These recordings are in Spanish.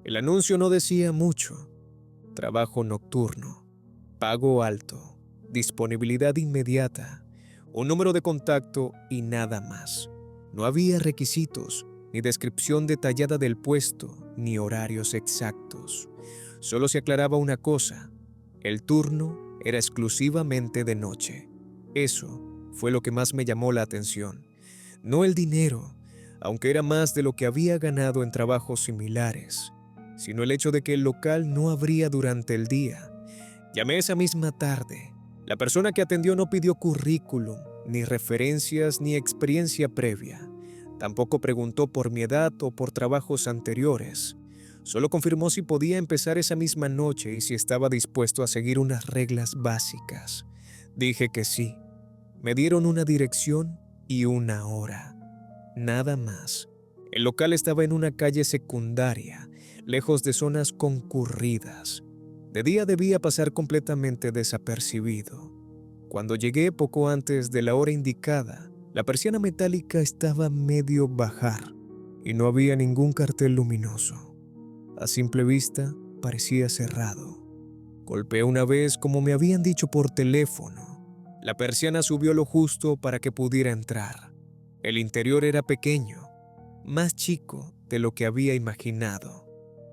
El anuncio no decía mucho: trabajo nocturno, pago alto, disponibilidad inmediata, un número de contacto y nada más. No había requisitos, ni descripción detallada del puesto, ni horarios exactos. Solo se aclaraba una cosa: el turno era exclusivamente de noche. Eso fue lo que más me llamó la atención. No el dinero, aunque era más de lo que había ganado en trabajos similares, sino el hecho de que el local no abría durante el día. Llamé esa misma tarde. La persona que atendió no pidió currículum, ni referencias, ni experiencia previa. Tampoco preguntó por mi edad o por trabajos anteriores. Solo confirmó si podía empezar esa misma noche y si estaba dispuesto a seguir unas reglas básicas. Dije que sí. Me dieron una dirección y una hora. Nada más. El local estaba en una calle secundaria, lejos de zonas concurridas. De día debía pasar completamente desapercibido. Cuando llegué poco antes de la hora indicada, la persiana metálica estaba medio bajar y no había ningún cartel luminoso. A simple vista, parecía cerrado. Golpeé una vez como me habían dicho por teléfono. La persiana subió lo justo para que pudiera entrar. El interior era pequeño, más chico de lo que había imaginado.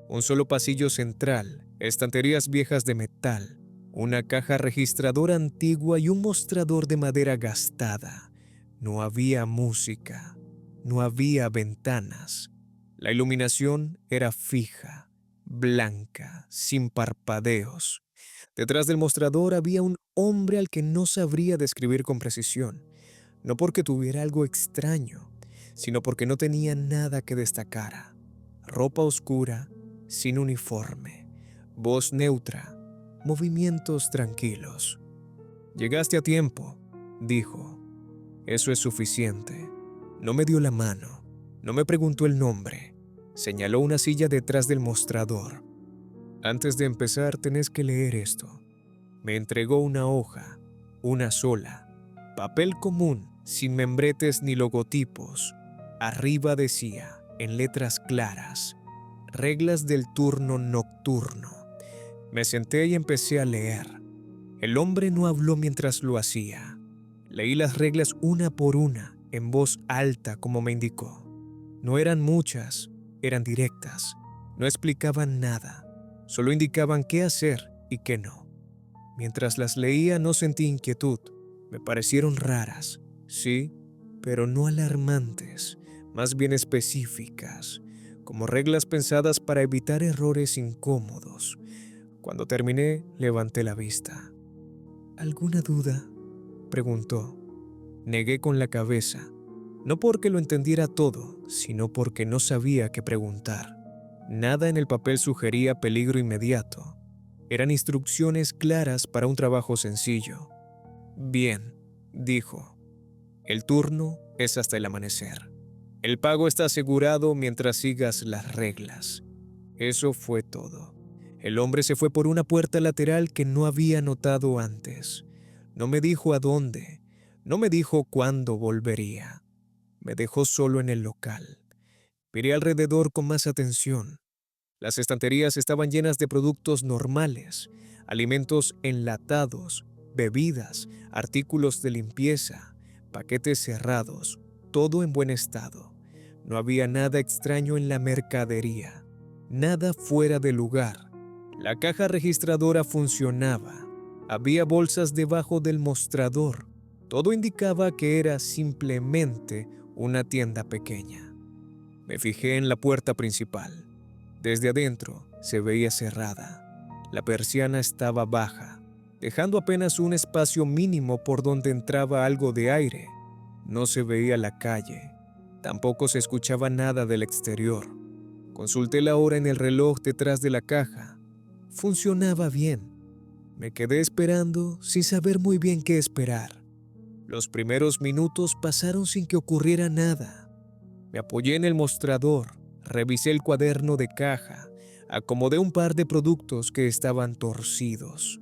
Un solo pasillo central, estanterías viejas de metal, una caja registradora antigua y un mostrador de madera gastada. No había música, no había ventanas. La iluminación era fija, blanca, sin parpadeos. Detrás del mostrador había un hombre al que no sabría describir con precisión, no porque tuviera algo extraño, sino porque no tenía nada que destacara. Ropa oscura, sin uniforme, voz neutra, movimientos tranquilos. «Llegaste a tiempo», dijo. «Eso es suficiente». No me dio la mano, no me preguntó el nombre. Señaló una silla detrás del mostrador. «Antes de empezar tenés que leer esto». Me entregó una hoja, una sola, papel común, sin membretes ni logotipos. Arriba decía, en letras claras: reglas del turno nocturno. Me senté y empecé a leer. El hombre no habló mientras lo hacía. Leí las reglas una por una, en voz alta como me indicó. No eran muchas, eran directas. No explicaban nada, solo indicaban qué hacer y qué no. Mientras las leía no sentí inquietud. Me parecieron raras, sí, pero no alarmantes, más bien específicas, como reglas pensadas para evitar errores incómodos. Cuando terminé, levanté la vista. «¿Alguna duda?», preguntó. Negué con la cabeza, no porque lo entendiera todo, sino porque no sabía qué preguntar. Nada en el papel sugería peligro inmediato. Eran instrucciones claras para un trabajo sencillo. «Bien», dijo. «El turno es hasta el amanecer. El pago está asegurado mientras sigas las reglas». Eso fue todo. El hombre se fue por una puerta lateral que no había notado antes. No me dijo a dónde, no me dijo cuándo volvería. Me dejó solo en el local. Miré alrededor con más atención. Las estanterías estaban llenas de productos normales, alimentos enlatados, bebidas, artículos de limpieza, paquetes cerrados, todo en buen estado. No había nada extraño en la mercadería, nada fuera de lugar. La caja registradora funcionaba. Había bolsas debajo del mostrador. Todo indicaba que era simplemente una tienda pequeña. Me fijé en la puerta principal. Desde adentro se veía cerrada. La persiana estaba baja, dejando apenas un espacio mínimo por donde entraba algo de aire. No se veía la calle. Tampoco se escuchaba nada del exterior. Consulté la hora en el reloj detrás de la caja. Funcionaba bien. Me quedé esperando sin saber muy bien qué esperar. Los primeros minutos pasaron sin que ocurriera nada. Me apoyé en el mostrador, revisé el cuaderno de caja, acomodé un par de productos que estaban torcidos.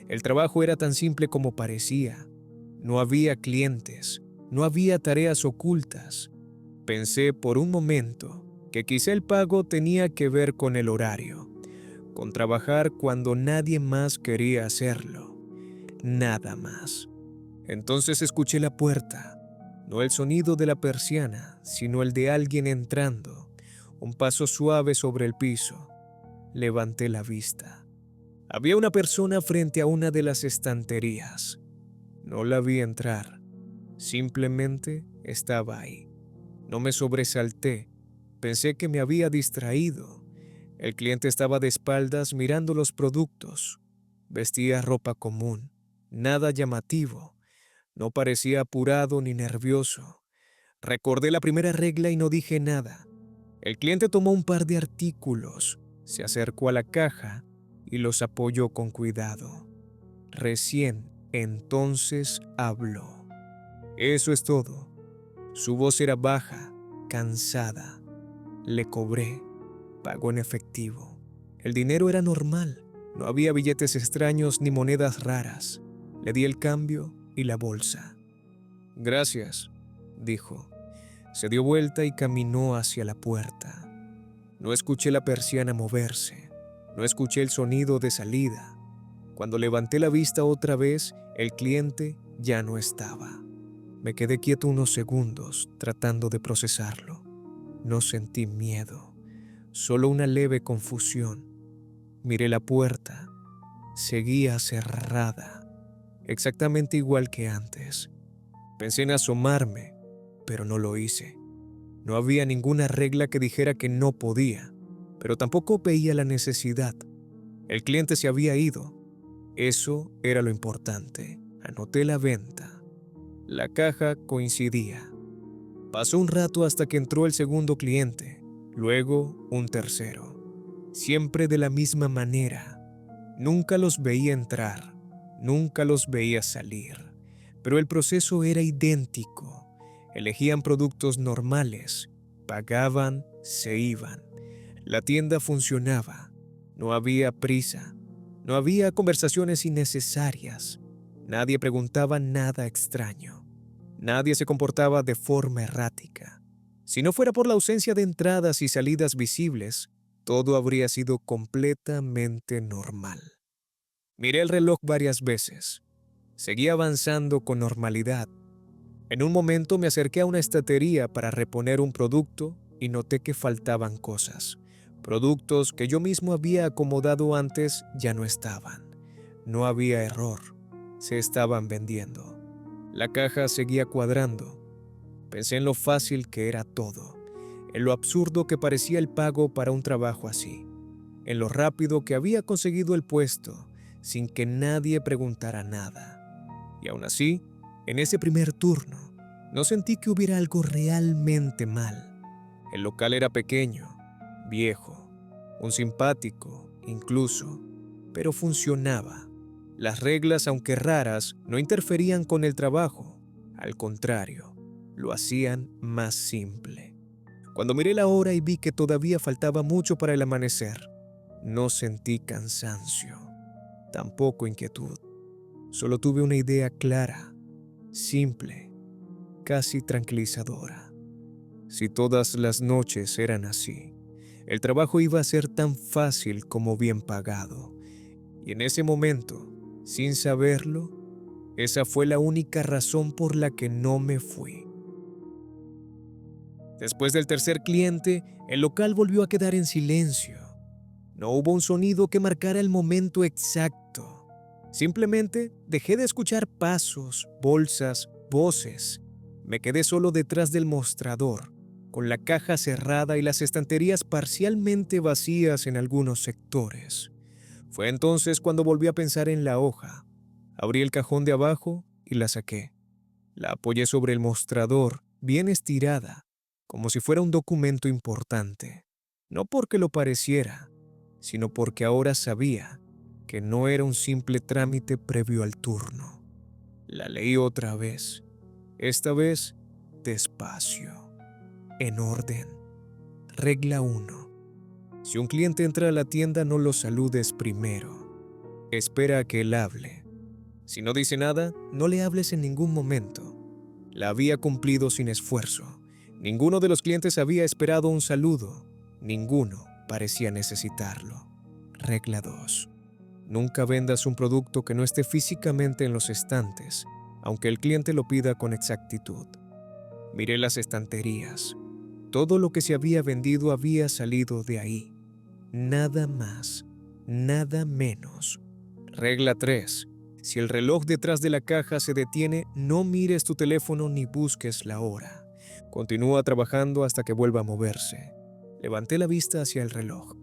El trabajo era tan simple como parecía. No había clientes, no había tareas ocultas. Pensé por un momento que quizá el pago tenía que ver con el horario, con trabajar cuando nadie más quería hacerlo. Nada más. Entonces escuché la puerta, no el sonido de la persiana, sino el de alguien entrando, un paso suave sobre el piso. Levanté la vista. Había una persona frente a una de las estanterías. No la vi entrar, simplemente estaba ahí. No me sobresalté, pensé que me había distraído. El cliente estaba de espaldas mirando los productos. Vestía ropa común, nada llamativo. No parecía apurado ni nervioso. Recordé la primera regla y no dije nada. El cliente tomó un par de artículos, se acercó a la caja y los apoyó con cuidado. Recién entonces habló. Eso es todo. Su voz era baja, cansada. Le cobré. Pagó en efectivo. El dinero era normal. No había billetes extraños ni monedas raras. Le di el cambio y la bolsa. Gracias, dijo. Se dio vuelta y caminó hacia la puerta. No escuché la persiana moverse. No escuché el sonido de salida. Cuando levanté la vista otra vez, el cliente ya no estaba. Me quedé quieto unos segundos, tratando de procesarlo. No sentí miedo, solo una leve confusión. Miré la puerta. Seguía cerrada, exactamente igual que antes. Pensé en asomarme, pero no lo hice. No había ninguna regla que dijera que no podía, pero tampoco veía la necesidad. El cliente se había ido. Eso era lo importante. Anoté la venta. La caja coincidía. Pasó un rato hasta que entró el segundo cliente, luego un tercero. Siempre de la misma manera. Nunca los veía entrar, nunca los veía salir, pero el proceso era idéntico. Elegían productos normales, pagaban, se iban. La tienda funcionaba. No había prisa, no había conversaciones innecesarias. Nadie preguntaba nada extraño. Nadie se comportaba de forma errática. Si no fuera por la ausencia de entradas y salidas visibles, todo habría sido completamente normal. Miré el reloj varias veces. Seguía avanzando con normalidad. En un momento me acerqué a una estantería para reponer un producto y noté que faltaban cosas. Productos que yo mismo había acomodado antes ya no estaban. No había error. Se estaban vendiendo. La caja seguía cuadrando. Pensé en lo fácil que era todo, en lo absurdo que parecía el pago para un trabajo así, en lo rápido que había conseguido el puesto sin que nadie preguntara nada. Y aún así, en ese primer turno, no sentí que hubiera algo realmente mal. El local era pequeño, viejo, un simpático incluso, pero funcionaba. Las reglas, aunque raras, no interferían con el trabajo. Al contrario, lo hacían más simple. Cuando miré la hora y vi que todavía faltaba mucho para el amanecer, no sentí cansancio, tampoco inquietud. Solo tuve una idea clara, simple, casi tranquilizadora. Si todas las noches eran así, el trabajo iba a ser tan fácil como bien pagado. Y en ese momento, sin saberlo, esa fue la única razón por la que no me fui. Después del tercer cliente, el local volvió a quedar en silencio. No hubo un sonido que marcara el momento exacto. Simplemente dejé de escuchar pasos, bolsas, voces. Me quedé solo detrás del mostrador, con la caja cerrada y las estanterías parcialmente vacías en algunos sectores. Fue entonces cuando volví a pensar en la hoja. Abrí el cajón de abajo y la saqué. La apoyé sobre el mostrador, bien estirada, como si fuera un documento importante. No porque lo pareciera, sino porque ahora sabía que no era un simple trámite previo al turno. La leí otra vez, esta vez despacio, en orden. Regla 1. Si un cliente entra a la tienda, no lo saludes primero. Espera a que él hable. Si no dice nada, no le hables en ningún momento. La había cumplido sin esfuerzo. Ninguno de los clientes había esperado un saludo. Ninguno parecía necesitarlo. Regla 2. Nunca vendas un producto que no esté físicamente en los estantes, aunque el cliente lo pida con exactitud. Miré las estanterías. Todo lo que se había vendido había salido de ahí. Nada más, nada menos. Regla 3. Si el reloj detrás de la caja se detiene, no mires tu teléfono ni busques la hora. Continúa trabajando hasta que vuelva a moverse. Levanté la vista hacia el reloj.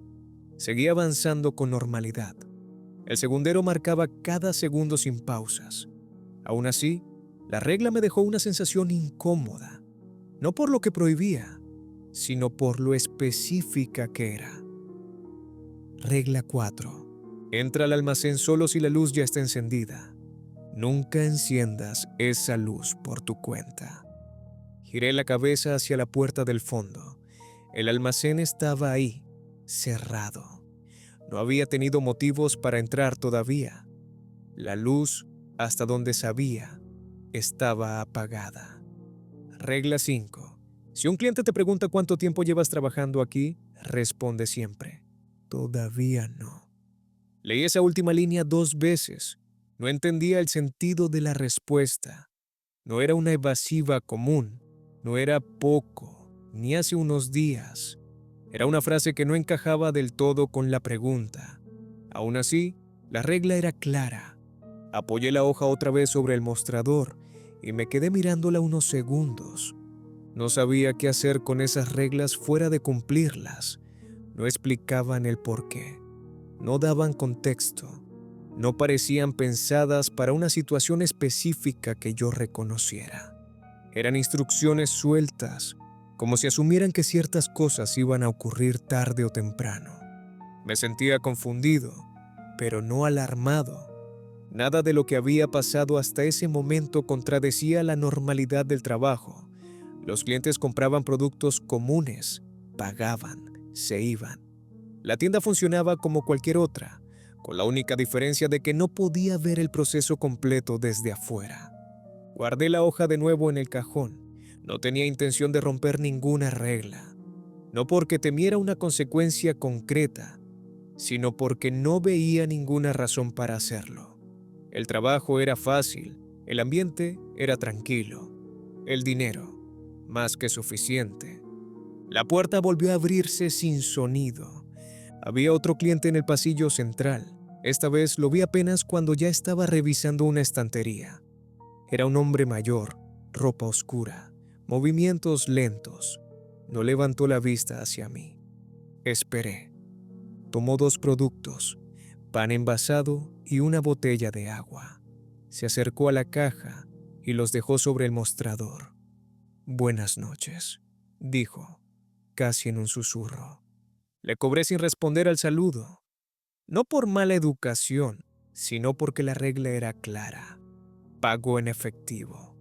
Seguía avanzando con normalidad. El segundero marcaba cada segundo sin pausas. Aún así, la regla me dejó una sensación incómoda. No por lo que prohibía, sino por lo específica que era. Regla 4. Entra al almacén solo si la luz ya está encendida. Nunca enciendas esa luz por tu cuenta. Giré la cabeza hacia la puerta del fondo. El almacén estaba ahí, cerrado. No había tenido motivos para entrar todavía. La luz, hasta donde sabía, estaba apagada. Regla 5. Si un cliente te pregunta cuánto tiempo llevas trabajando aquí, responde siempre: todavía no. Leí esa última línea 2 veces. No entendía el sentido de la respuesta. No era una evasiva común. No era poco, ni hace unos días. Era una frase que no encajaba del todo con la pregunta. Aún así, la regla era clara. Apoyé la hoja otra vez sobre el mostrador y me quedé mirándola unos segundos. No sabía qué hacer con esas reglas fuera de cumplirlas. No explicaban el porqué. No daban contexto. No parecían pensadas para una situación específica que yo reconociera. Eran instrucciones sueltas, como si asumieran que ciertas cosas iban a ocurrir tarde o temprano. Me sentía confundido, pero no alarmado. Nada de lo que había pasado hasta ese momento contradecía la normalidad del trabajo. Los clientes compraban productos comunes, pagaban, se iban. La tienda funcionaba como cualquier otra, con la única diferencia de que no podía ver el proceso completo desde afuera. Guardé la hoja de nuevo en el cajón. No tenía intención de romper ninguna regla. No porque temiera una consecuencia concreta, sino porque no veía ninguna razón para hacerlo. El trabajo era fácil, el ambiente era tranquilo, el dinero más que suficiente. La puerta volvió a abrirse sin sonido. Había otro cliente en el pasillo central. Esta vez lo vi apenas cuando ya estaba revisando una estantería. Era un hombre mayor, ropa oscura, movimientos lentos. No levantó la vista hacia mí. Esperé. Tomó 2 productos, pan envasado y una botella de agua. Se acercó a la caja y los dejó sobre el mostrador. «Buenas noches», dijo, casi en un susurro. Le cobré sin responder al saludo. No por mala educación, sino porque la regla era clara. Pagó en efectivo.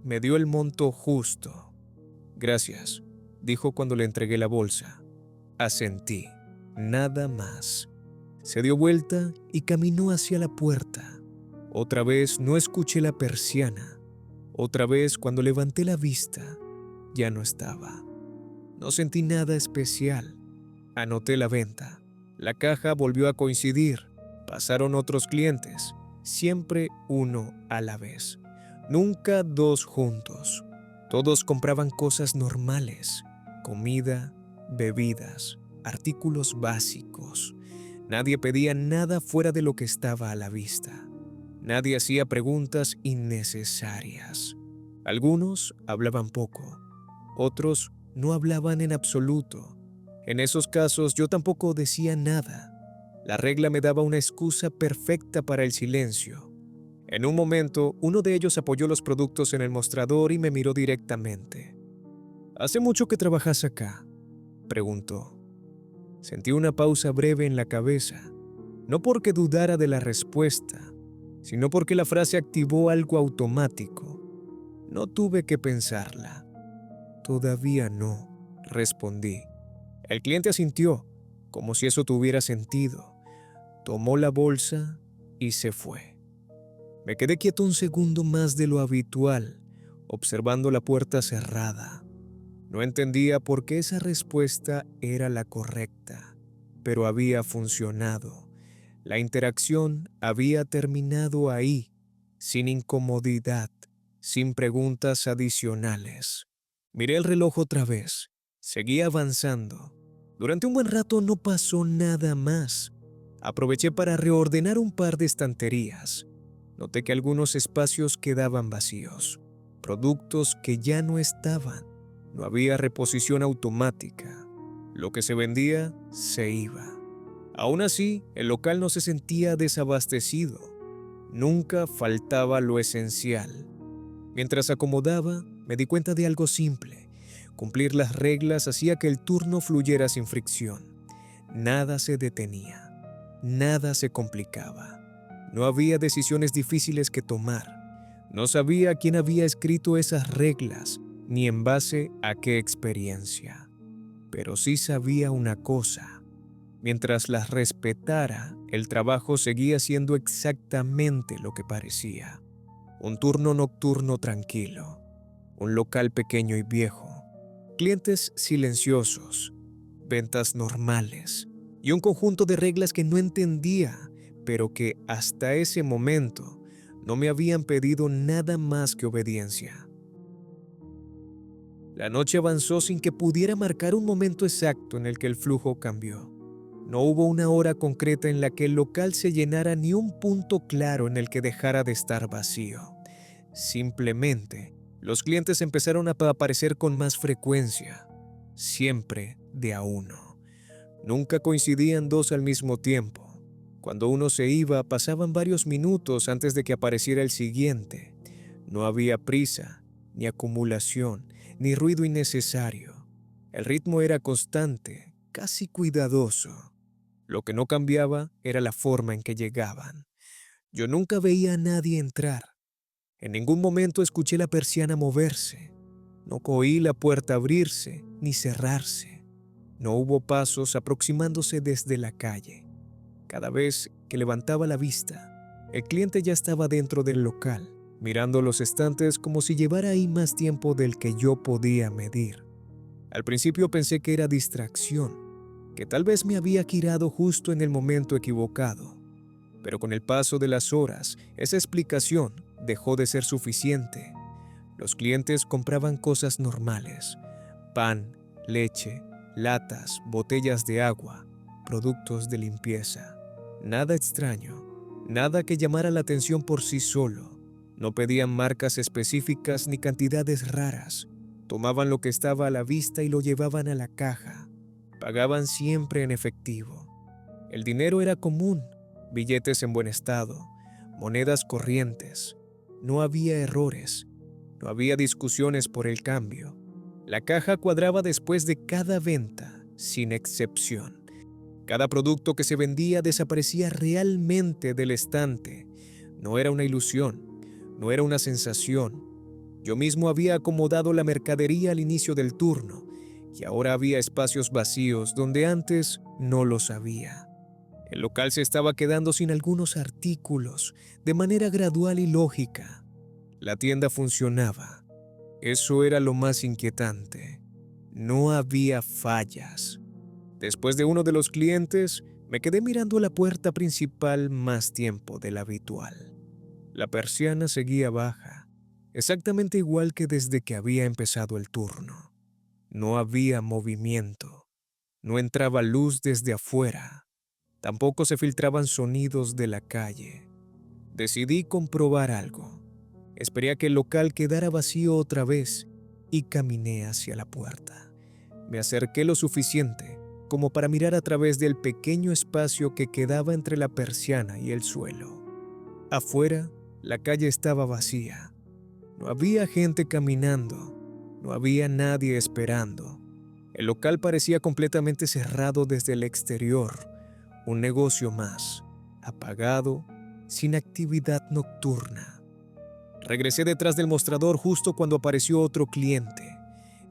Me dio el monto justo. «Gracias», dijo cuando le entregué la bolsa. Asentí, nada más. Se dio vuelta y caminó hacia la puerta. Otra vez no escuché la persiana. Otra vez, cuando levanté la vista, ya no estaba. No sentí nada especial. Anoté la venta. La caja volvió a coincidir. Pasaron otros clientes, siempre uno a la vez. Nunca 2 juntos. Todos compraban cosas normales: comida, bebidas, artículos básicos. Nadie pedía nada fuera de lo que estaba a la vista. Nadie hacía preguntas innecesarias. Algunos hablaban poco, otros no hablaban en absoluto. En esos casos yo tampoco decía nada. La regla me daba una excusa perfecta para el silencio. En un momento, uno de ellos apoyó los productos en el mostrador y me miró directamente. «¿Hace mucho que trabajas acá?», preguntó. Sentí una pausa breve en la cabeza, no porque dudara de la respuesta, sino porque la frase activó algo automático. No tuve que pensarla. «Todavía no», respondí. El cliente asintió, como si eso tuviera sentido. Tomó la bolsa y se fue. Me quedé quieto un segundo más de lo habitual, observando la puerta cerrada. No entendía por qué esa respuesta era la correcta, pero había funcionado. La interacción había terminado ahí, sin incomodidad, sin preguntas adicionales. Miré el reloj otra vez. Seguía avanzando. Durante un buen rato no pasó nada más. Aproveché para reordenar un par de estanterías. Noté que algunos espacios quedaban vacíos. Productos que ya no estaban. No había reposición automática. Lo que se vendía se iba. Aún así, el local no se sentía desabastecido. Nunca faltaba lo esencial. Mientras acomodaba, me di cuenta de algo simple. Cumplir las reglas hacía que el turno fluyera sin fricción. Nada se detenía. Nada se complicaba. No había decisiones difíciles que tomar. No sabía quién había escrito esas reglas, ni en base a qué experiencia. Pero sí sabía una cosa. Mientras las respetara, el trabajo seguía siendo exactamente lo que parecía. Un turno nocturno tranquilo, un local pequeño y viejo, clientes silenciosos, ventas normales y un conjunto de reglas que no entendía, pero que hasta ese momento no me habían pedido nada más que obediencia. La noche avanzó sin que pudiera marcar un momento exacto en el que el flujo cambió. No hubo una hora concreta en la que el local se llenara ni un punto claro en el que dejara de estar vacío. Simplemente, los clientes empezaron a aparecer con más frecuencia, siempre de a uno. Nunca coincidían dos al mismo tiempo. Cuando uno se iba, pasaban varios minutos antes de que apareciera el siguiente. No había prisa, ni acumulación, ni ruido innecesario. El ritmo era constante, casi cuidadoso. Lo que no cambiaba era la forma en que llegaban. Yo nunca veía a nadie entrar. En ningún momento escuché la persiana moverse. No oí la puerta abrirse ni cerrarse. No hubo pasos aproximándose desde la calle. Cada vez que levantaba la vista, el cliente ya estaba dentro del local, mirando los estantes como si llevara ahí más tiempo del que yo podía medir. Al principio pensé que era distracción, que tal vez me había girado justo en el momento equivocado. Pero con el paso de las horas, esa explicación dejó de ser suficiente. Los clientes compraban cosas normales: pan, leche, latas, botellas de agua, productos de limpieza. Nada extraño, nada que llamara la atención por sí solo. No pedían marcas específicas ni cantidades raras. Tomaban lo que estaba a la vista y lo llevaban a la caja. Pagaban siempre en efectivo. El dinero era común, billetes en buen estado, monedas corrientes. No había errores, no había discusiones por el cambio. La caja cuadraba después de cada venta, sin excepción. Cada producto que se vendía desaparecía realmente del estante. No era una ilusión, no era una sensación. Yo mismo había acomodado la mercadería al inicio del turno, y ahora había espacios vacíos donde antes no los había. El local se estaba quedando sin algunos artículos, de manera gradual y lógica. La tienda funcionaba. Eso era lo más inquietante. No había fallas. Después de uno de los clientes, me quedé mirando la puerta principal más tiempo del habitual. La persiana seguía baja, exactamente igual que desde que había empezado el turno. No había movimiento. No entraba luz desde afuera. Tampoco se filtraban sonidos de la calle. Decidí comprobar algo. Esperé a que el local quedara vacío otra vez y caminé hacia la puerta. Me acerqué lo suficiente como para mirar a través del pequeño espacio que quedaba entre la persiana y el suelo. Afuera, la calle estaba vacía. No había gente caminando. No había nadie esperando. El local parecía completamente cerrado desde el exterior. Un negocio más, apagado, sin actividad nocturna. Regresé detrás del mostrador justo cuando apareció otro cliente.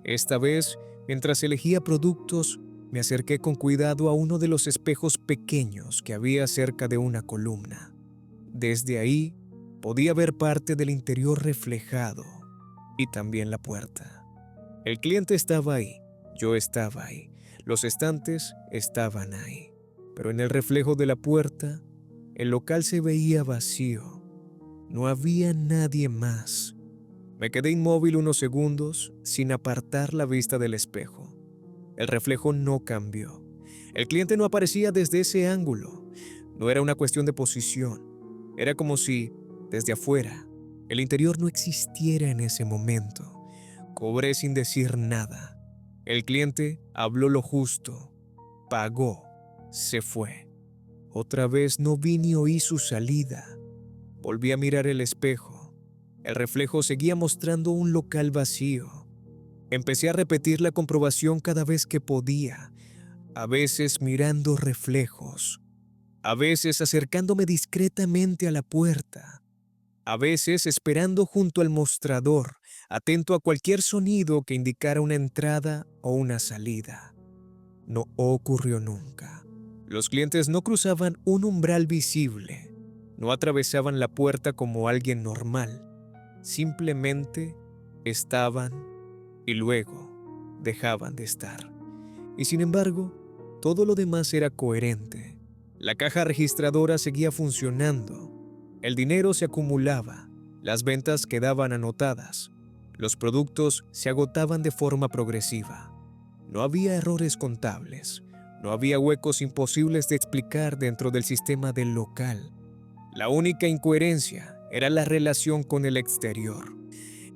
Esta vez, mientras elegía productos, me acerqué con cuidado a uno de los espejos pequeños que había cerca de una columna. Desde ahí, podía ver parte del interior reflejado y también la puerta. El cliente estaba ahí, yo estaba ahí, los estantes estaban ahí, pero en el reflejo de la puerta, el local se veía vacío. No había nadie más. Me quedé inmóvil unos segundos sin apartar la vista del espejo. El reflejo no cambió. El cliente no aparecía desde ese ángulo. No era una cuestión de posición. Era como si, desde afuera, el interior no existiera en ese momento. Cobré sin decir nada. El cliente habló lo justo, pagó, se fue. Otra vez no vi ni oí su salida. Volví a mirar el espejo. El reflejo seguía mostrando un local vacío. Empecé a repetir la comprobación cada vez que podía, a veces mirando reflejos, a veces acercándome discretamente a la puerta, a veces esperando junto al mostrador, atento a cualquier sonido que indicara una entrada o una salida. No ocurrió nunca. Los clientes no cruzaban un umbral visible, no atravesaban la puerta como alguien normal, simplemente estaban y luego dejaban de estar. Y sin embargo, todo lo demás era coherente. La caja registradora seguía funcionando, el dinero se acumulaba, las ventas quedaban anotadas, los productos se agotaban de forma progresiva. No había errores contables, no había huecos imposibles de explicar dentro del sistema del local. La única incoherencia era la relación con el exterior.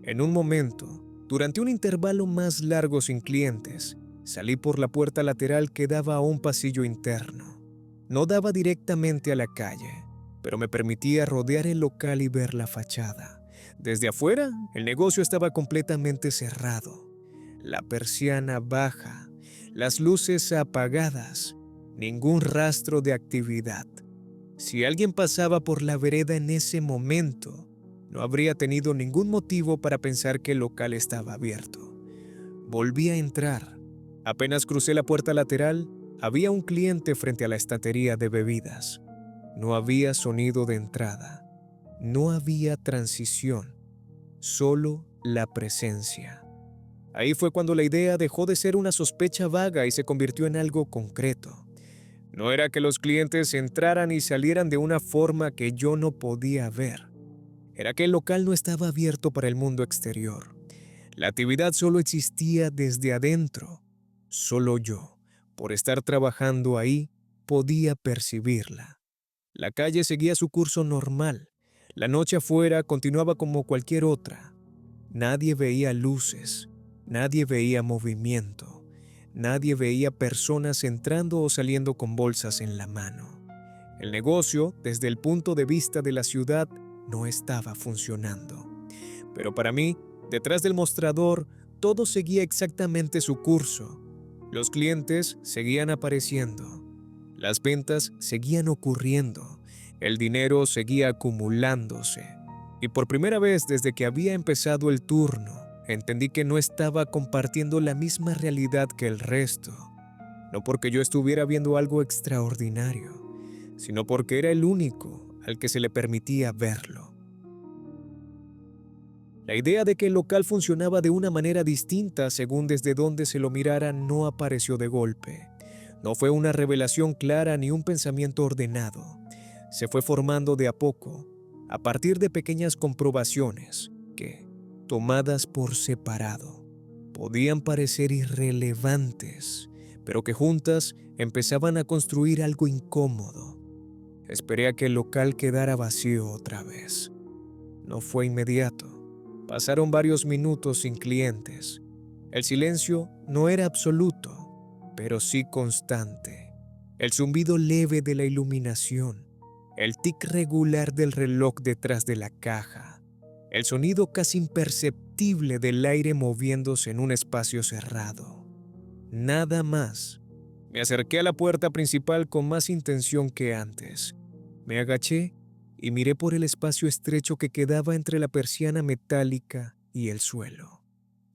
En un momento, durante un intervalo más largo sin clientes, salí por la puerta lateral que daba a un pasillo interno. No daba directamente a la calle, pero me permitía rodear el local y ver la fachada. Desde afuera, el negocio estaba completamente cerrado. La persiana baja, las luces apagadas, ningún rastro de actividad. Si alguien pasaba por la vereda en ese momento, no habría tenido ningún motivo para pensar que el local estaba abierto. Volví a entrar. Apenas crucé la puerta lateral, había un cliente frente a la estantería de bebidas. No había sonido de entrada. No había transición. Solo la presencia. Ahí fue cuando la idea dejó de ser una sospecha vaga y se convirtió en algo concreto. No era que los clientes entraran y salieran de una forma que yo no podía ver. Era que el local no estaba abierto para el mundo exterior. La actividad solo existía desde adentro. Solo yo, por estar trabajando ahí, podía percibirla. La calle seguía su curso normal. La noche afuera continuaba como cualquier otra. Nadie veía luces, nadie veía movimiento, nadie veía personas entrando o saliendo con bolsas en la mano. El negocio, desde el punto de vista de la ciudad, no estaba funcionando. Pero para mí, detrás del mostrador, todo seguía exactamente su curso. Los clientes seguían apareciendo. Las ventas seguían ocurriendo. El dinero seguía acumulándose. Y por primera vez desde que había empezado el turno, entendí que no estaba compartiendo la misma realidad que el resto. No porque yo estuviera viendo algo extraordinario, sino porque era el único al que se le permitía verlo. La idea de que el local funcionaba de una manera distinta según desde donde se lo mirara no apareció de golpe. No fue una revelación clara ni un pensamiento ordenado. Se fue formando de a poco, a partir de pequeñas comprobaciones que, tomadas por separado, podían parecer irrelevantes, pero que juntas empezaban a construir algo incómodo. Esperé a que el local quedara vacío otra vez. No fue inmediato. Pasaron varios minutos sin clientes. El silencio no era absoluto, pero sí constante. El zumbido leve de la iluminación, el tic regular del reloj detrás de la caja, el sonido casi imperceptible del aire moviéndose en un espacio cerrado. Nada más. Me acerqué a la puerta principal con más intención que antes. Me agaché y miré por el espacio estrecho que quedaba entre la persiana metálica y el suelo.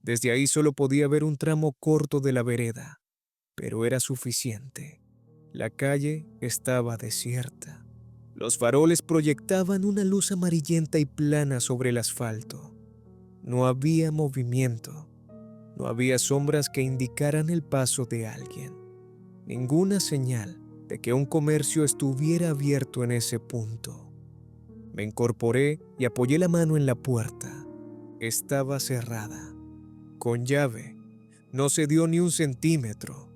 Desde ahí solo podía ver un tramo corto de la vereda, pero era suficiente. La calle estaba desierta. Los faroles proyectaban una luz amarillenta y plana sobre el asfalto. No había movimiento. No había sombras que indicaran el paso de alguien. Ninguna señal de que un comercio estuviera abierto en ese punto. Me incorporé y apoyé la mano en la puerta. Estaba cerrada, con llave. No se dio ni un centímetro.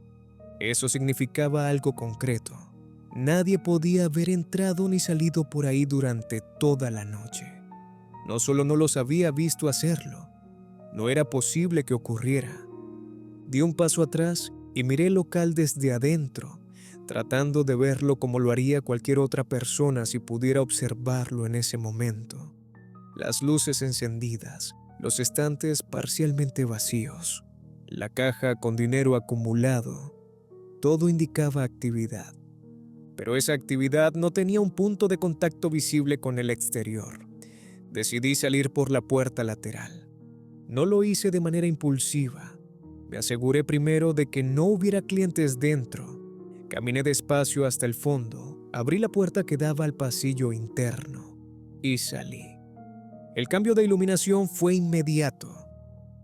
Eso significaba algo concreto. Nadie podía haber entrado ni salido por ahí durante toda la noche. No solo no los había visto hacerlo, no era posible que ocurriera. Di un paso atrás y miré el local desde adentro, tratando de verlo como lo haría cualquier otra persona si pudiera observarlo en ese momento. Las luces encendidas, los estantes parcialmente vacíos, la caja con dinero acumulado, todo indicaba actividad. Pero esa actividad no tenía un punto de contacto visible con el exterior. Decidí salir por la puerta lateral. No lo hice de manera impulsiva. Me aseguré primero de que no hubiera clientes dentro. Caminé despacio hasta el fondo, abrí la puerta que daba al pasillo interno y salí. El cambio de iluminación fue inmediato.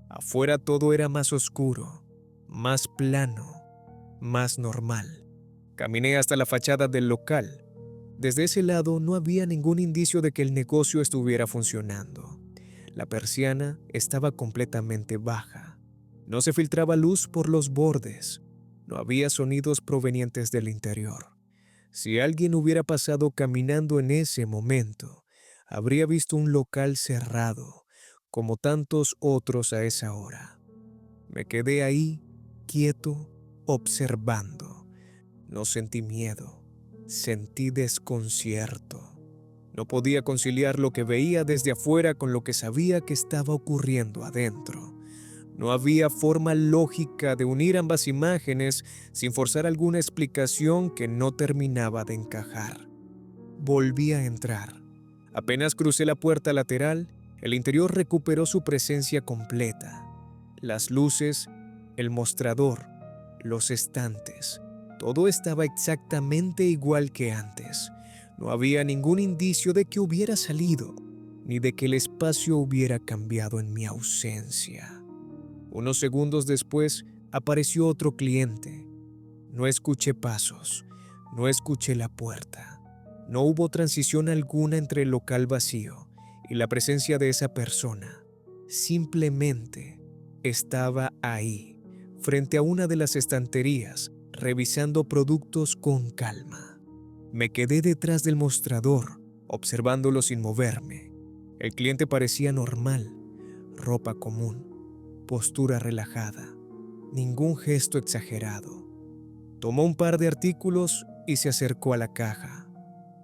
Afuera todo era más oscuro, más plano, más normal. Caminé hasta la fachada del local. Desde ese lado no había ningún indicio de que el negocio estuviera funcionando. La persiana estaba completamente baja. No se filtraba luz por los bordes. No había sonidos provenientes del interior. Si alguien hubiera pasado caminando en ese momento, habría visto un local cerrado, como tantos otros a esa hora. Me quedé ahí, quieto, observando. No sentí miedo, sentí desconcierto. No podía conciliar lo que veía desde afuera con lo que sabía que estaba ocurriendo adentro. No había forma lógica de unir ambas imágenes sin forzar alguna explicación que no terminaba de encajar. Volví a entrar. Apenas crucé la puerta lateral, el interior recuperó su presencia completa. Las luces, el mostrador, los estantes, todo estaba exactamente igual que antes. No había ningún indicio de que hubiera salido, ni de que el espacio hubiera cambiado en mi ausencia. Unos segundos después, apareció otro cliente. No escuché pasos, no escuché la puerta. No hubo transición alguna entre el local vacío y la presencia de esa persona. Simplemente estaba ahí, frente a una de las estanterías, revisando productos con calma. Me quedé detrás del mostrador, observándolo sin moverme. El cliente parecía normal, ropa común, postura relajada, ningún gesto exagerado. Tomó un par de artículos y se acercó a la caja.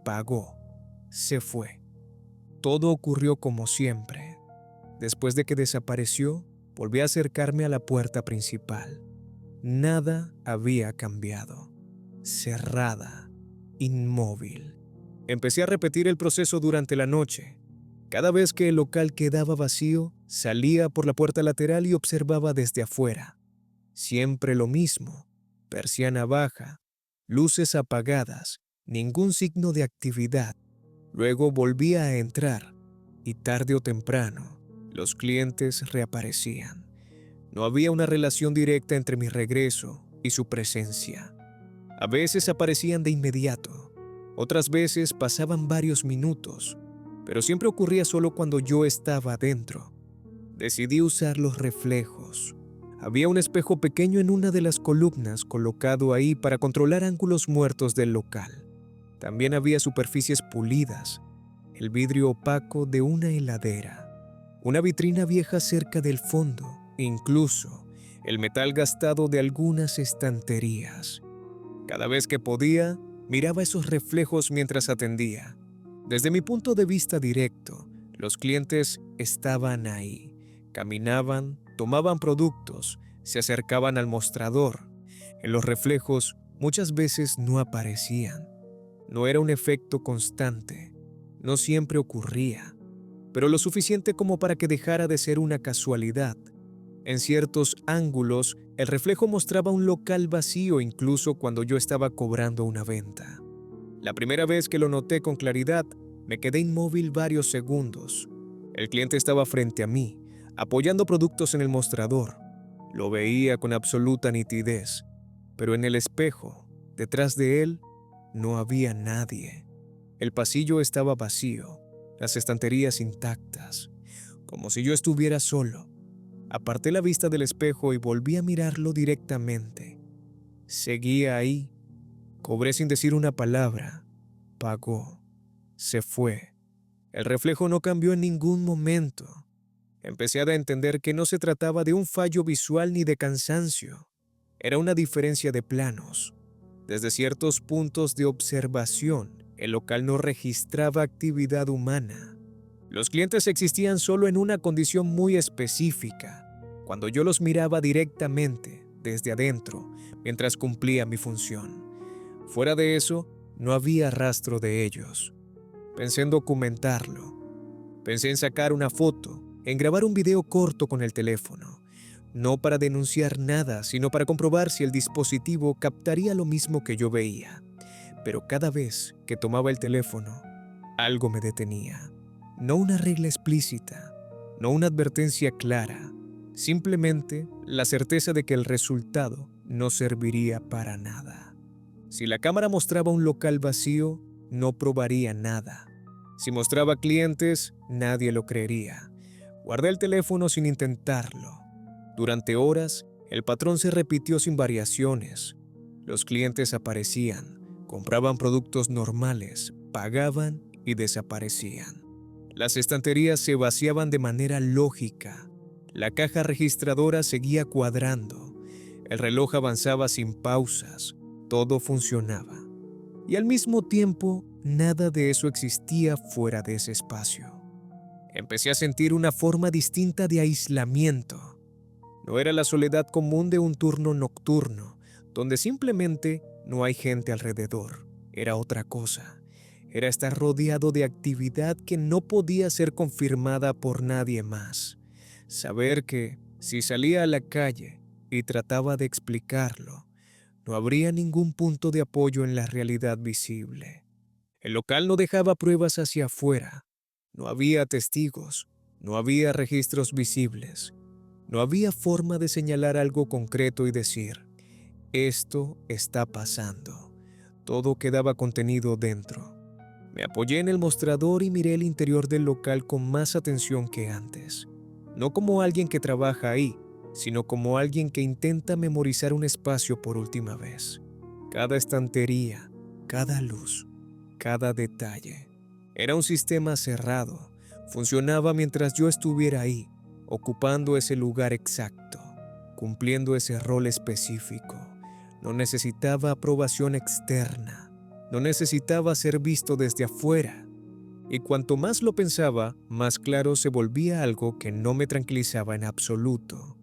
Pagó, se fue. Todo ocurrió como siempre. Después de que desapareció, volví a acercarme a la puerta principal. Nada había cambiado. Cerrada, inmóvil. Empecé a repetir el proceso durante la noche. Cada vez que el local quedaba vacío, salía por la puerta lateral y observaba desde afuera. Siempre lo mismo. Persiana baja, luces apagadas, ningún signo de actividad. Luego volvía a entrar y tarde o temprano, los clientes reaparecían. No había una relación directa entre mi regreso y su presencia. A veces aparecían de inmediato, otras veces pasaban varios minutos, pero siempre ocurría solo cuando yo estaba adentro. Decidí usar los reflejos. Había un espejo pequeño en una de las columnas colocado ahí para controlar ángulos muertos del local. También había superficies pulidas, el vidrio opaco de una heladera, una vitrina vieja cerca del fondo, incluso el metal gastado de algunas estanterías. Cada vez que podía, miraba esos reflejos mientras atendía. Desde mi punto de vista directo, los clientes estaban ahí. Caminaban, tomaban productos, se acercaban al mostrador. En los reflejos muchas veces no aparecían. No era un efecto constante, no siempre ocurría, pero lo suficiente como para que dejara de ser una casualidad. En ciertos ángulos, el reflejo mostraba un local vacío incluso cuando yo estaba cobrando una venta. La primera vez que lo noté con claridad, me quedé inmóvil varios segundos. El cliente estaba frente a mí, apoyando productos en el mostrador. Lo veía con absoluta nitidez, pero en el espejo, detrás de él, no había nadie. El pasillo estaba vacío, las estanterías intactas, como si yo estuviera solo. Aparté la vista del espejo y volví a mirarlo directamente. Seguía ahí. Cobré sin decir una palabra. Pagó. Se fue. El reflejo no cambió en ningún momento. Empecé a entender que no se trataba de un fallo visual ni de cansancio. Era una diferencia de planos. Desde ciertos puntos de observación, el local no registraba actividad humana. Los clientes existían solo en una condición muy específica, cuando yo los miraba directamente, desde adentro, mientras cumplía mi función. Fuera de eso, no había rastro de ellos. Pensé en documentarlo. Pensé en sacar una foto, en grabar un video corto con el teléfono. No para denunciar nada, sino para comprobar si el dispositivo captaría lo mismo que yo veía. Pero cada vez que tomaba el teléfono, algo me detenía. No una regla explícita, no una advertencia clara, simplemente la certeza de que el resultado no serviría para nada. Si la cámara mostraba un local vacío, no probaría nada. Si mostraba clientes, nadie lo creería. Guardé el teléfono sin intentarlo. Durante horas, el patrón se repitió sin variaciones. Los clientes aparecían, compraban productos normales, pagaban y desaparecían. Las estanterías se vaciaban de manera lógica. La caja registradora seguía cuadrando. El reloj avanzaba sin pausas. Todo funcionaba. Y al mismo tiempo, nada de eso existía fuera de ese espacio. Empecé a sentir una forma distinta de aislamiento. No era la soledad común de un turno nocturno, donde simplemente no hay gente alrededor. Era otra cosa. Era estar rodeado de actividad que no podía ser confirmada por nadie más. Saber que, si salía a la calle y trataba de explicarlo, no habría ningún punto de apoyo en la realidad visible. El local no dejaba pruebas hacia afuera. No había testigos, no había registros visibles. No había forma de señalar algo concreto y decir, esto está pasando. Todo quedaba contenido dentro. Me apoyé en el mostrador y miré el interior del local con más atención que antes. No como alguien que trabaja ahí, sino como alguien que intenta memorizar un espacio por última vez. Cada estantería, cada luz, cada detalle. Era un sistema cerrado. Funcionaba mientras yo estuviera ahí, ocupando ese lugar exacto, cumpliendo ese rol específico. No necesitaba aprobación externa. No necesitaba ser visto desde afuera. Y cuanto más lo pensaba, más claro se volvía algo que no me tranquilizaba en absoluto.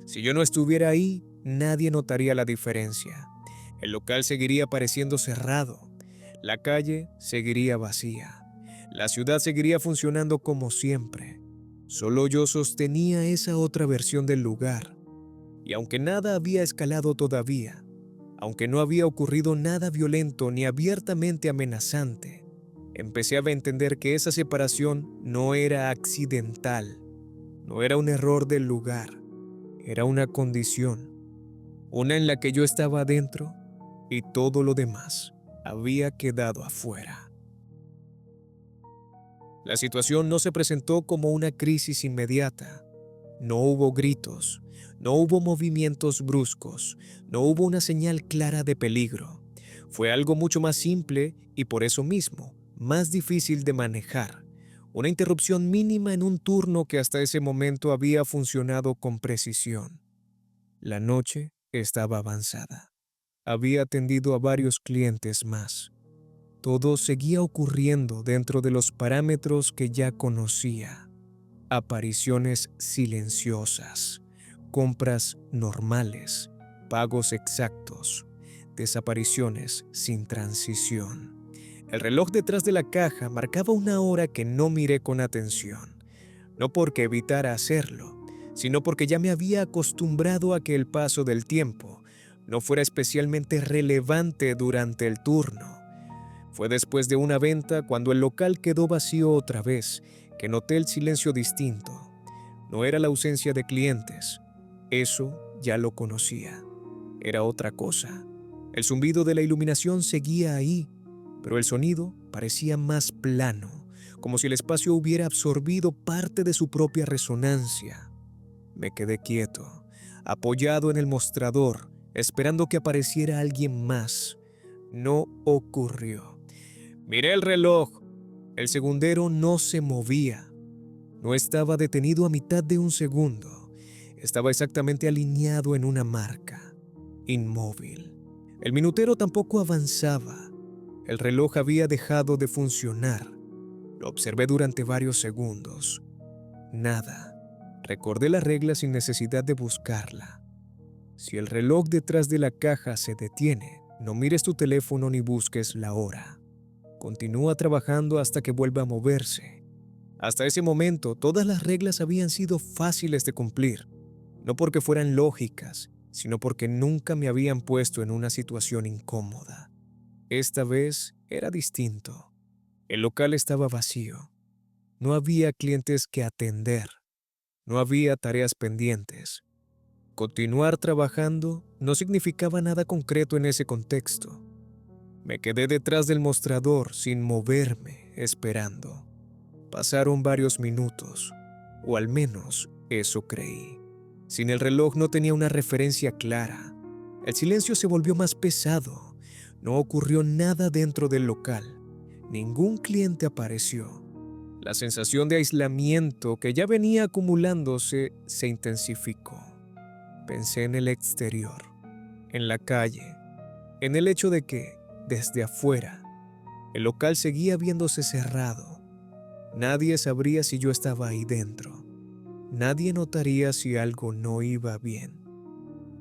Si yo no estuviera ahí, nadie notaría la diferencia. El local seguiría pareciendo cerrado. La calle seguiría vacía. La ciudad seguiría funcionando como siempre. Solo yo sostenía esa otra versión del lugar. Y aunque nada había escalado todavía, aunque no había ocurrido nada violento ni abiertamente amenazante, empecé a entender que esa separación no era accidental, no era un error del lugar, era una condición, una en la que yo estaba adentro y todo lo demás había quedado afuera. La situación no se presentó como una crisis inmediata. No hubo gritos, no hubo movimientos bruscos, no hubo una señal clara de peligro. Fue algo mucho más simple y por eso mismo, más difícil de manejar. Una interrupción mínima en un turno que hasta ese momento había funcionado con precisión. La noche estaba avanzada. Había atendido a varios clientes más. Todo seguía ocurriendo dentro de los parámetros que ya conocía. Apariciones silenciosas, compras normales, pagos exactos, desapariciones sin transición. El reloj detrás de la caja marcaba una hora que no miré con atención, no porque evitara hacerlo, sino porque ya me había acostumbrado a que el paso del tiempo no fuera especialmente relevante durante el turno. Fue después de una venta, cuando el local quedó vacío otra vez, que noté el silencio distinto. No era la ausencia de clientes. Eso ya lo conocía. Era otra cosa. El zumbido de la iluminación seguía ahí, pero el sonido parecía más plano, como si el espacio hubiera absorbido parte de su propia resonancia. Me quedé quieto, apoyado en el mostrador, esperando que apareciera alguien más. No ocurrió. Miré el reloj. El segundero no se movía. No estaba detenido a mitad de un segundo. Estaba exactamente alineado en una marca, inmóvil. El minutero tampoco avanzaba. El reloj había dejado de funcionar. Lo observé durante varios segundos. Nada. Recordé la regla sin necesidad de buscarla. Si el reloj detrás de la caja se detiene, no mires tu teléfono ni busques la hora. Continúa trabajando hasta que vuelva a moverse. Hasta ese momento, todas las reglas habían sido fáciles de cumplir, no porque fueran lógicas, sino porque nunca me habían puesto en una situación incómoda. Esta vez era distinto. El local estaba vacío. No había clientes que atender. No había tareas pendientes. Continuar trabajando no significaba nada concreto en ese contexto. Me quedé detrás del mostrador sin moverme, esperando. Pasaron varios minutos, o al menos eso creí. Sin el reloj no tenía una referencia clara. El silencio se volvió más pesado. No ocurrió nada dentro del local. Ningún cliente apareció. La sensación de aislamiento que ya venía acumulándose se intensificó. Pensé en el exterior, en la calle, en el hecho de que, desde afuera, el local seguía viéndose cerrado. Nadie sabría si yo estaba ahí dentro. Nadie notaría si algo no iba bien.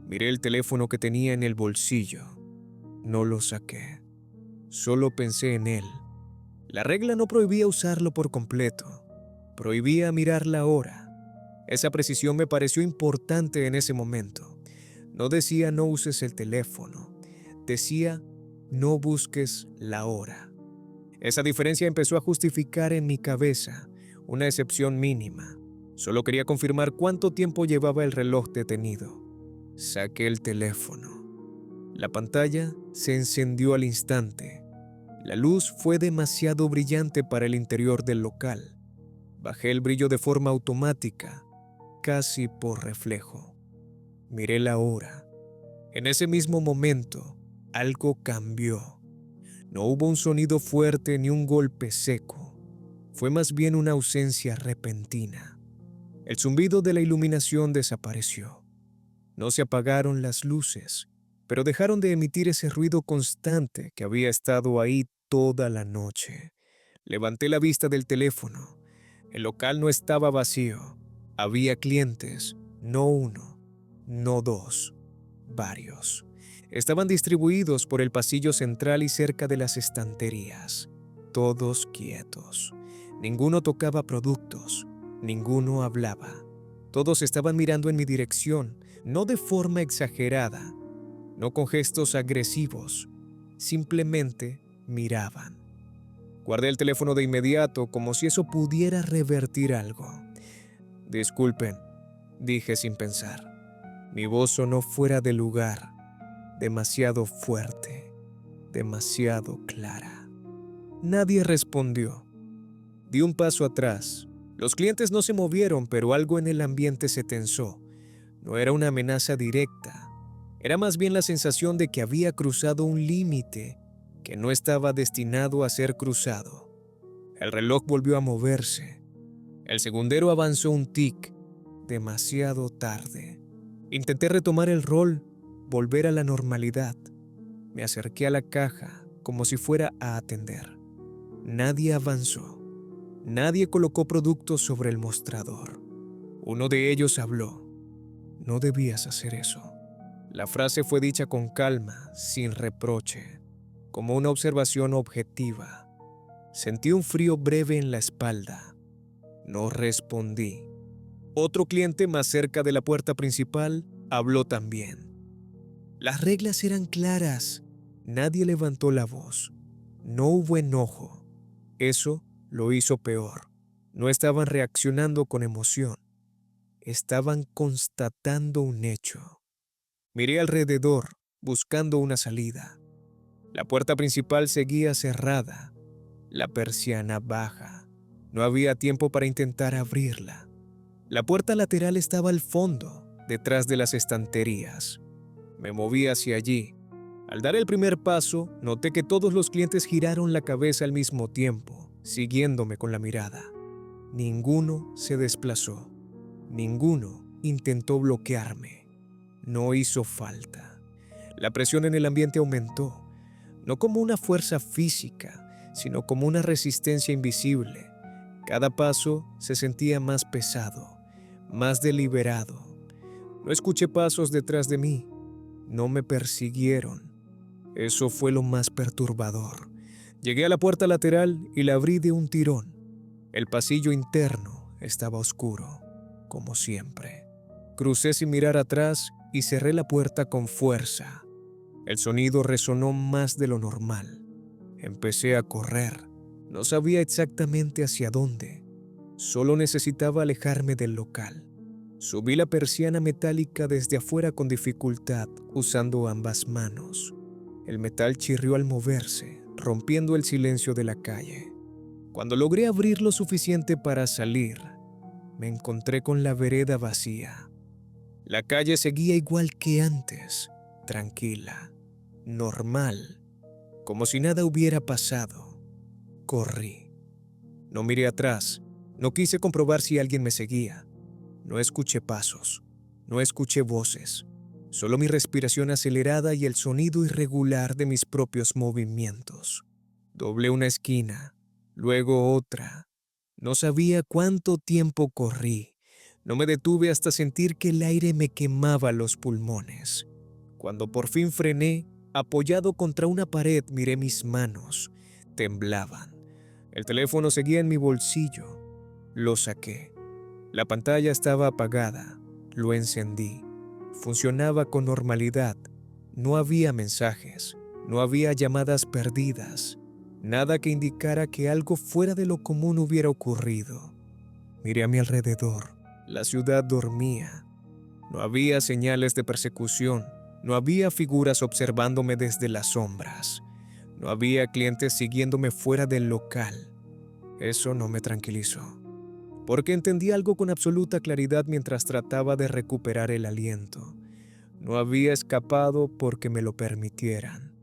Miré el teléfono que tenía en el bolsillo. No lo saqué. Solo pensé en él. La regla no prohibía usarlo por completo. Prohibía mirar la hora. Esa precisión me pareció importante en ese momento. No decía no uses el teléfono. Decía no busques la hora. Esa diferencia empezó a justificar en mi cabeza una excepción mínima. Solo quería confirmar cuánto tiempo llevaba el reloj detenido. Saqué el teléfono. La pantalla se encendió al instante. La luz fue demasiado brillante para el interior del local. Bajé el brillo de forma automática, casi por reflejo. Miré la hora. En ese mismo momento, algo cambió. No hubo un sonido fuerte ni un golpe seco. Fue más bien una ausencia repentina. El zumbido de la iluminación desapareció. No se apagaron las luces, pero dejaron de emitir ese ruido constante que había estado ahí toda la noche. Levanté la vista del teléfono. El local no estaba vacío. Había clientes, no uno, no dos, varios. Estaban distribuidos por el pasillo central y cerca de las estanterías. Todos quietos. Ninguno tocaba productos. Ninguno hablaba. Todos estaban mirando en mi dirección, no de forma exagerada, no con gestos agresivos. Simplemente miraban. Guardé el teléfono de inmediato como si eso pudiera revertir algo. Disculpen, dije sin pensar. Mi voz sonó fuera de lugar, demasiado fuerte, demasiado clara. Nadie respondió. Di un paso atrás. Los clientes no se movieron, pero algo en el ambiente se tensó. No era una amenaza directa. Era más bien la sensación de que había cruzado un límite que no estaba destinado a ser cruzado. El reloj volvió a moverse. El segundero avanzó un tic, demasiado tarde. Intenté retomar el rol, volver a la normalidad. Me acerqué a la caja como si fuera a atender. Nadie avanzó. Nadie colocó productos sobre el mostrador. Uno de ellos habló. No debías hacer eso. La frase fue dicha con calma, sin reproche, como una observación objetiva. Sentí un frío breve en la espalda. No respondí. Otro cliente más cerca de la puerta principal habló también. Las reglas eran claras. Nadie levantó la voz. No hubo enojo. Eso lo hizo peor. No estaban reaccionando con emoción. Estaban constatando un hecho. Miré alrededor, buscando una salida. La puerta principal seguía cerrada, la persiana baja. No había tiempo para intentar abrirla. La puerta lateral estaba al fondo, detrás de las estanterías. Me moví hacia allí. Al dar el primer paso, noté que todos los clientes giraron la cabeza al mismo tiempo, siguiéndome con la mirada. Ninguno se desplazó. Ninguno intentó bloquearme. No hizo falta. La presión en el ambiente aumentó, no como una fuerza física, sino como una resistencia invisible. Cada paso se sentía más pesado, más deliberado. No escuché pasos detrás de mí. No me persiguieron. Eso fue lo más perturbador. Llegué a la puerta lateral y la abrí de un tirón. El pasillo interno estaba oscuro, como siempre. Crucé sin mirar atrás y cerré la puerta con fuerza. El sonido resonó más de lo normal. Empecé a correr. No sabía exactamente hacia dónde. Solo necesitaba alejarme del local. Subí la persiana metálica desde afuera con dificultad, usando ambas manos. El metal chirrió al moverse, rompiendo el silencio de la calle. Cuando logré abrir lo suficiente para salir, me encontré con la vereda vacía. La calle seguía igual que antes, tranquila, normal, como si nada hubiera pasado. Corrí. No miré atrás, no quise comprobar si alguien me seguía. No escuché pasos, no escuché voces, solo mi respiración acelerada y el sonido irregular de mis propios movimientos. Doblé una esquina, luego otra. No sabía cuánto tiempo corrí. No me detuve hasta sentir que el aire me quemaba los pulmones. Cuando por fin frené, apoyado contra una pared, miré mis manos. Temblaban. El teléfono seguía en mi bolsillo. Lo saqué. La pantalla estaba apagada. Lo encendí. Funcionaba con normalidad. No había mensajes. No había llamadas perdidas. Nada que indicara que algo fuera de lo común hubiera ocurrido. Miré a mi alrededor. La ciudad dormía. No había señales de persecución. No había figuras observándome desde las sombras. No había clientes siguiéndome fuera del local. Eso no me tranquilizó, porque entendí algo con absoluta claridad mientras trataba de recuperar el aliento. No había escapado porque me lo permitieran.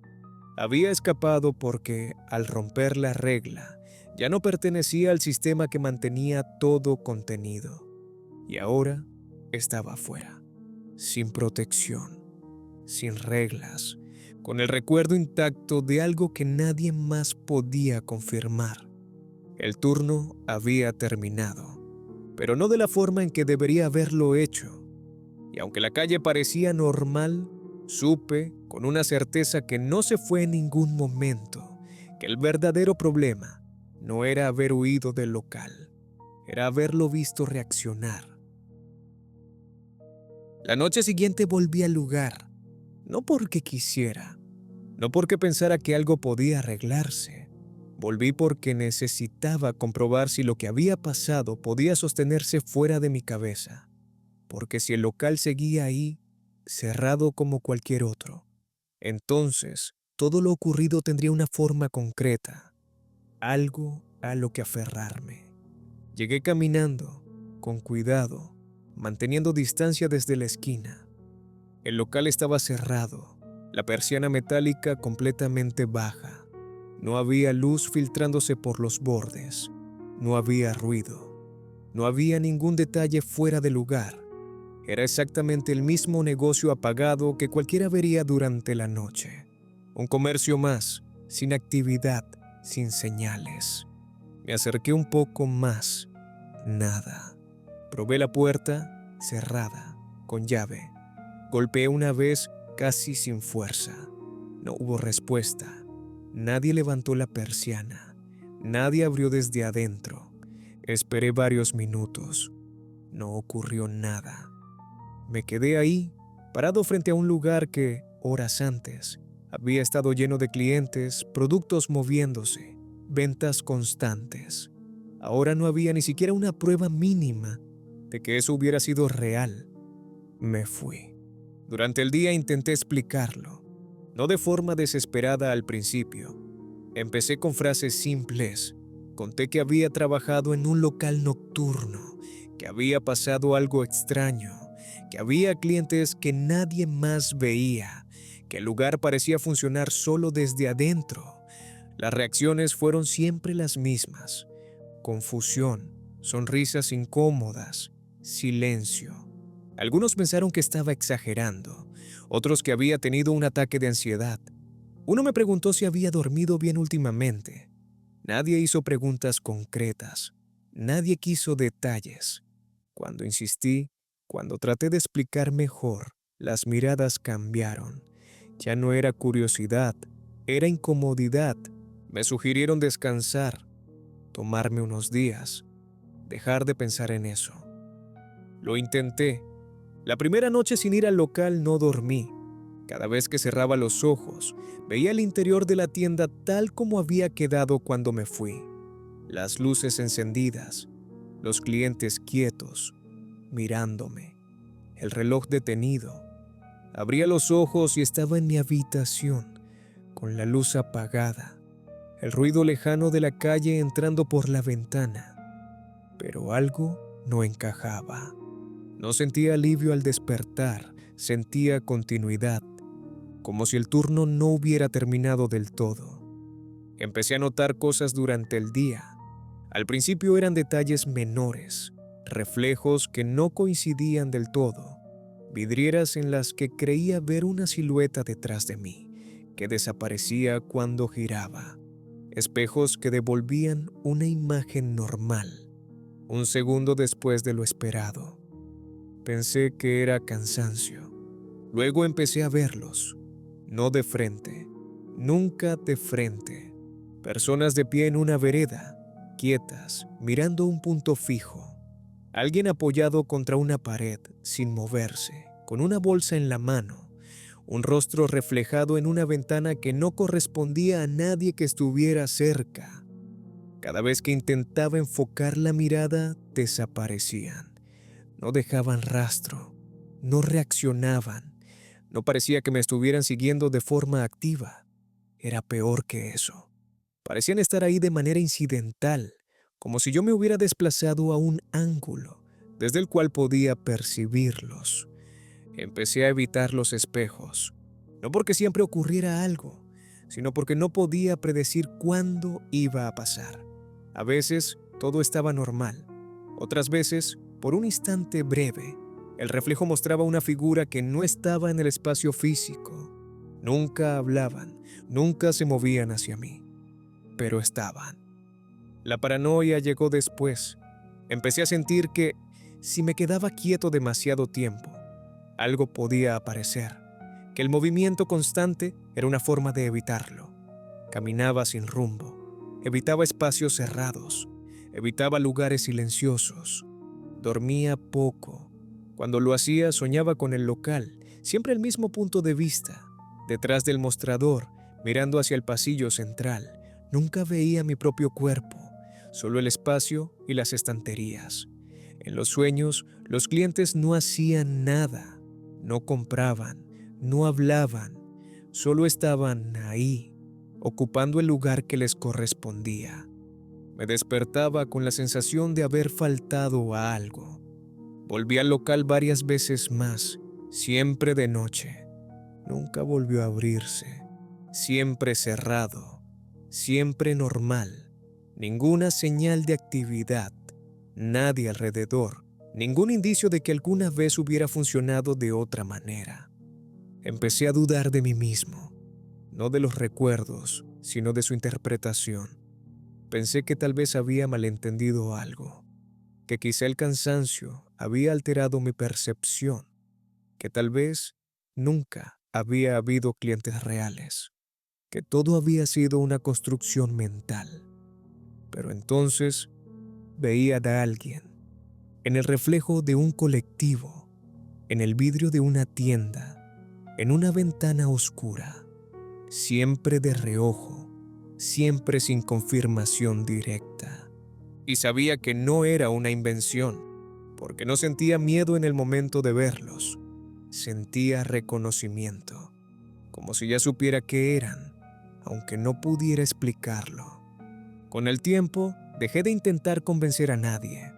Había escapado porque, al romper la regla, ya no pertenecía al sistema que mantenía todo contenido. Y ahora estaba afuera, sin protección, sin reglas, con el recuerdo intacto de algo que nadie más podía confirmar. El turno había terminado, pero no de la forma en que debería haberlo hecho. Y aunque la calle parecía normal, supe con una certeza que no se fue en ningún momento, que el verdadero problema no era haber huido del local, era haberlo visto reaccionar. La noche siguiente volví al lugar, no porque quisiera, no porque pensara que algo podía arreglarse. Volví porque necesitaba comprobar si lo que había pasado podía sostenerse fuera de mi cabeza. Porque si el local seguía ahí, cerrado como cualquier otro, entonces todo lo ocurrido tendría una forma concreta, algo a lo que aferrarme. Llegué caminando, con cuidado, manteniendo distancia desde la esquina. El local estaba cerrado, la persiana metálica completamente baja. No había luz filtrándose por los bordes. No había ruido. No había ningún detalle fuera de lugar. Era exactamente el mismo negocio apagado que cualquiera vería durante la noche. Un comercio más, sin actividad, sin señales. Me acerqué un poco más. Nada. Probé la puerta, cerrada, con llave. Golpeé una vez, casi sin fuerza. No hubo respuesta. Nadie levantó la persiana. Nadie abrió desde adentro. Esperé varios minutos. No ocurrió nada. Me quedé ahí, parado frente a un lugar que, horas antes, había estado lleno de clientes, productos moviéndose, ventas constantes. Ahora no había ni siquiera una prueba mínima de que eso hubiera sido real. Me fui. Durante el día intenté explicarlo, no de forma desesperada al principio. Empecé con frases simples. Conté que había trabajado en un local nocturno, que había pasado algo extraño, que había clientes que nadie más veía, que el lugar parecía funcionar solo desde adentro. Las reacciones fueron siempre las mismas: confusión, sonrisas incómodas, silencio. Algunos pensaron que estaba exagerando, otros que había tenido un ataque de ansiedad. Uno me preguntó si había dormido bien últimamente. Nadie hizo preguntas concretas, nadie quiso detalles. Cuando insistí, cuando traté de explicar mejor, las miradas cambiaron. Ya no era curiosidad, era incomodidad. Me sugirieron descansar, tomarme unos días, dejar de pensar en eso. Lo intenté. La primera noche sin ir al local no dormí. Cada vez que cerraba los ojos, veía el interior de la tienda tal como había quedado cuando me fui. Las luces encendidas, los clientes quietos, mirándome, el reloj detenido. Abría los ojos y estaba en mi habitación, con la luz apagada, el ruido lejano de la calle entrando por la ventana. Pero algo no encajaba. No sentía alivio al despertar, sentía continuidad, como si el turno no hubiera terminado del todo. Empecé a notar cosas durante el día. Al principio eran detalles menores, reflejos que no coincidían del todo, vidrieras en las que creía ver una silueta detrás de mí, que desaparecía cuando giraba, espejos que devolvían una imagen normal, un segundo después de lo esperado. Pensé que era cansancio. Luego empecé a verlos, no de frente, nunca de frente. Personas de pie en una vereda, quietas, mirando un punto fijo. Alguien apoyado contra una pared, sin moverse, con una bolsa en la mano. Un rostro reflejado en una ventana que no correspondía a nadie que estuviera cerca. Cada vez que intentaba enfocar la mirada, desaparecían. No dejaban rastro, no reaccionaban. No parecía que me estuvieran siguiendo de forma activa. Era peor que eso. Parecían estar ahí de manera incidental, como si yo me hubiera desplazado a un ángulo desde el cual podía percibirlos. Empecé a evitar los espejos, no porque siempre ocurriera algo, sino porque no podía predecir cuándo iba a pasar. A veces todo estaba normal, otras veces, por un instante breve, el reflejo mostraba una figura que no estaba en el espacio físico. Nunca hablaban, nunca se movían hacia mí, pero estaban. La paranoia llegó después. Empecé a sentir que, si me quedaba quieto demasiado tiempo, algo podía aparecer, que el movimiento constante era una forma de evitarlo. Caminaba sin rumbo, evitaba espacios cerrados, evitaba lugares silenciosos. Dormía poco. Cuando lo hacía, soñaba con el local, siempre el mismo punto de vista, detrás del mostrador, mirando hacia el pasillo central. Nunca veía mi propio cuerpo, solo el espacio y las estanterías. En los sueños, los clientes no hacían nada, no compraban, no hablaban, solo estaban ahí, ocupando el lugar que les correspondía. Me despertaba con la sensación de haber faltado a algo. Volví al local varias veces más, siempre de noche. Nunca volvió a abrirse, siempre cerrado, siempre normal. Ninguna señal de actividad, nadie alrededor, ningún indicio de que alguna vez hubiera funcionado de otra manera. Empecé a dudar de mí mismo, no de los recuerdos, sino de su interpretación. Pensé que tal vez había malentendido algo, que quizá el cansancio había alterado mi percepción, que tal vez nunca había habido clientes reales, que todo había sido una construcción mental. Pero entonces veía a alguien, en el reflejo de un colectivo, en el vidrio de una tienda, en una ventana oscura, siempre de reojo, siempre sin confirmación directa. Y sabía que no era una invención, porque no sentía miedo en el momento de verlos. Sentía reconocimiento, como si ya supiera qué eran, aunque no pudiera explicarlo. Con el tiempo, dejé de intentar convencer a nadie.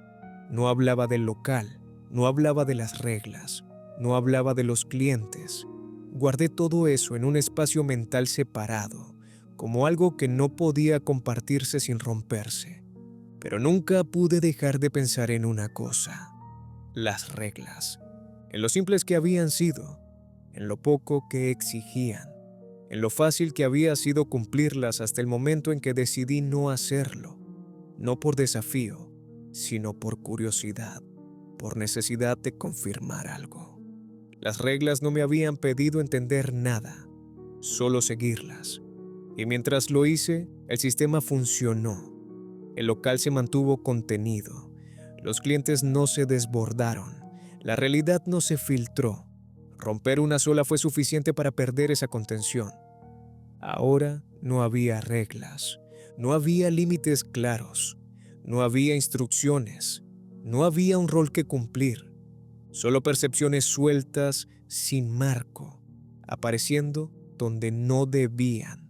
No hablaba del local, no hablaba de las reglas, no hablaba de los clientes. Guardé todo eso en un espacio mental separado, como algo que no podía compartirse sin romperse. Pero nunca pude dejar de pensar en una cosa: las reglas, en lo simples que habían sido, en lo poco que exigían, en lo fácil que había sido cumplirlas hasta el momento en que decidí no hacerlo, no por desafío, sino por curiosidad, por necesidad de confirmar algo. Las reglas no me habían pedido entender nada, solo seguirlas. Y mientras lo hice, el sistema funcionó. El local se mantuvo contenido. Los clientes no se desbordaron. La realidad no se filtró. Romper una sola fue suficiente para perder esa contención. Ahora no había reglas, no había límites claros, no había instrucciones, no había un rol que cumplir. Solo percepciones sueltas, sin marco, apareciendo donde no debían.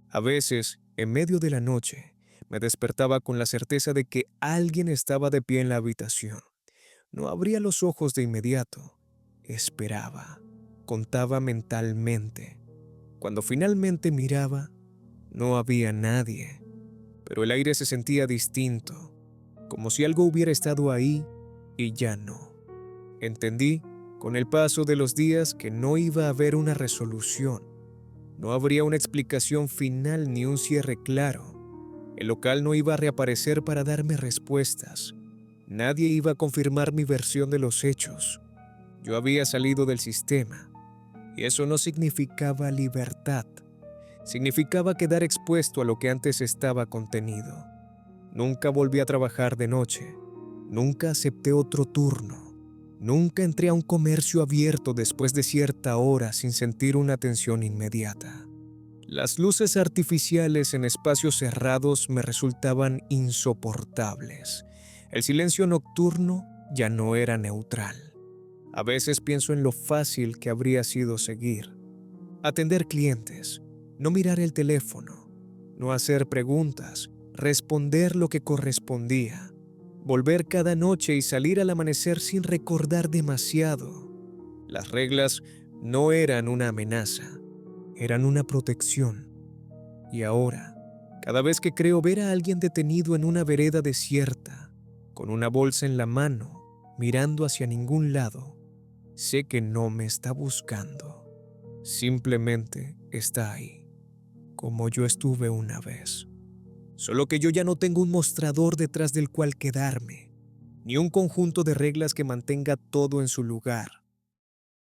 A veces, en medio de la noche, me despertaba con la certeza de que alguien estaba de pie en la habitación. No abría los ojos de inmediato. Esperaba, contaba mentalmente. Cuando finalmente miraba, no había nadie, pero el aire se sentía distinto, como si algo hubiera estado ahí y ya no. Entendí, con el paso de los días, que no iba a haber una resolución. No habría una explicación final ni un cierre claro. El local no iba a reaparecer para darme respuestas. Nadie iba a confirmar mi versión de los hechos. Yo había salido del sistema, y eso no significaba libertad. Significaba quedar expuesto a lo que antes estaba contenido. Nunca volví a trabajar de noche. Nunca acepté otro turno. Nunca entré a un comercio abierto después de cierta hora sin sentir una tensión inmediata. Las luces artificiales en espacios cerrados me resultaban insoportables. El silencio nocturno ya no era neutral. A veces pienso en lo fácil que habría sido seguir. Atender clientes, no mirar el teléfono, no hacer preguntas, responder lo que correspondía. Volver cada noche y salir al amanecer sin recordar demasiado. Las reglas no eran una amenaza, eran una protección. Y ahora, cada vez que creo ver a alguien detenido en una vereda desierta, con una bolsa en la mano, mirando hacia ningún lado, sé que no me está buscando. Simplemente está ahí, como yo estuve una vez. Solo que yo ya no tengo un mostrador detrás del cual quedarme, ni un conjunto de reglas que mantenga todo en su lugar.